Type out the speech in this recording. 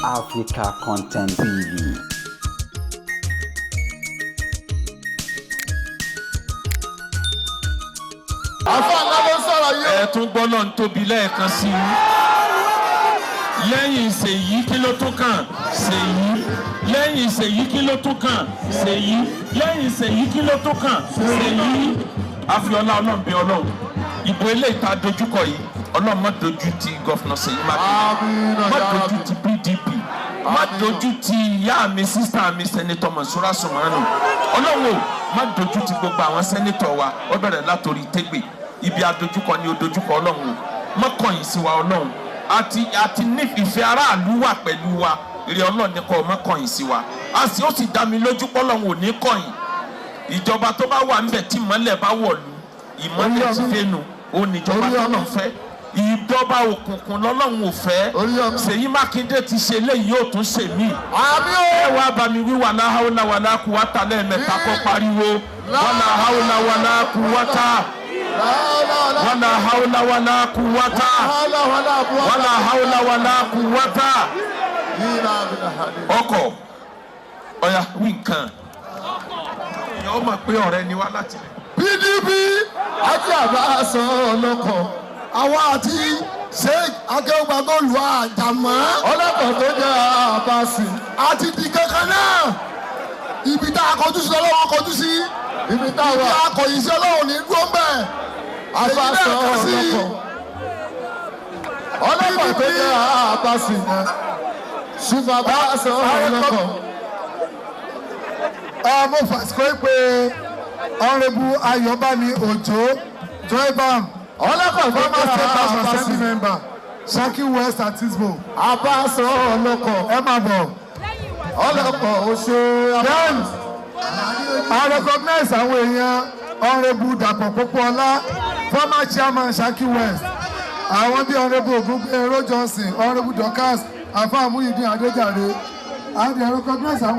Africa Content TV. Ẹ tún gbọ́ lọ́n tóbi lẹ́ẹ̀kan sí i. Lẹ́yìn Seyi kí ló tún kàn? Seyi. Lẹ́yìn Seyi kí ló tún kàn? Seyi. Lẹ́yìn Seyi kí ló tún kàn? Seyi. Afiola Ọlọ́run bí Ọlọ́run. Ìbò eléyìí tá a dojúkọ yìí, Ọlọ́run má dojú ti Gọ́fúnà Seyi Makinde. Má dojú ti PDP. Má dojú ti ìyá mi, sísá mi, Sẹ́nitọ̀ Mọ̀nsúrà Sùmánù. Ọlọ́run o, má dojú ti gbogbo àwọn sẹ́nitọ̀ wa, ó bẹ̀rẹ̀ látòrí Tẹ́gbè. Ibi adojúkọ ni odojúkọ Ọlọ́run o. Má kọ̀yìn sí wa Ọlọ́run. Àti ní ìfẹ́ aráàlú wà pẹ̀lú wa. Èrè Ọlọ́run ní kọ́ má kọ̀yìn sí wa. Ó sì dá mi lójú pé Ọlọ́run ò ní kọ̀yìn. Ìjọba tó bá wà ńbẹ̀ tí ìmọ́lẹ̀ bá wọ̀lú, ìmọ́lẹ̀ ti fẹ́nu, ó ní ìjọba tọ́lọ́run fẹ́. Ìjọba òkùnkùn lọ́lọ́run ò fẹ́. Seyi Makinde ti ṣe léyìí yóò tún ṣe mí. Ẹ wá bá mi wí wàlá haúlá wàlá kúwátà lẹ́ẹ̀mẹ́ta kó pariwo. Wàlá haúlá wàlá kúwátà. Wàlá haúlá wàlá kúwátà. Wàlá haúlá wàlá kúwátà. Ọkọ̀ ọ̀yà wí nǹkan. Ìyá ọmọ pé ọ̀rẹ́ ni wá láti rẹ̀. PDP àti àbáṣọ ọlọ́kọ̀ àwa àti Sheikh Akewugbagold àjàmọ́ ọlọ́kọ̀ tó jẹ́ àbáṣì àti di kankan náà. Ibi tá a kọjú sí Ọlọ́run kọjú sí. Ibi tá a kọ̀yìn sí Ọlọ́run ní dúró mbẹ́. Àbáṣọ ọlọ́kọ̀ ọlọ́kọ̀ tó jẹ́ àbáṣì ṣùgbọ́n àbáṣọ ọlọ́kọ̀. Mo fàṣikọ́ pé Honorable Ayobami Ojo, Joybam, ọlọ́kọ̀ former state house assembly member, Shaki West Atisbo, Abaso ọlọ́kọ̀, ẹ máa bọ̀, ọlọ́kọ̀ Oṣù Then, I recognize àwọn èèyàn Honorable Dàpọ̀ Pópóọlá, former chairman Shaki West, àwọn bíi Honorable Ogungbero Johnson, Honorable Dorcas, Afa Muyideen Adéjàre, and I recognize àwọn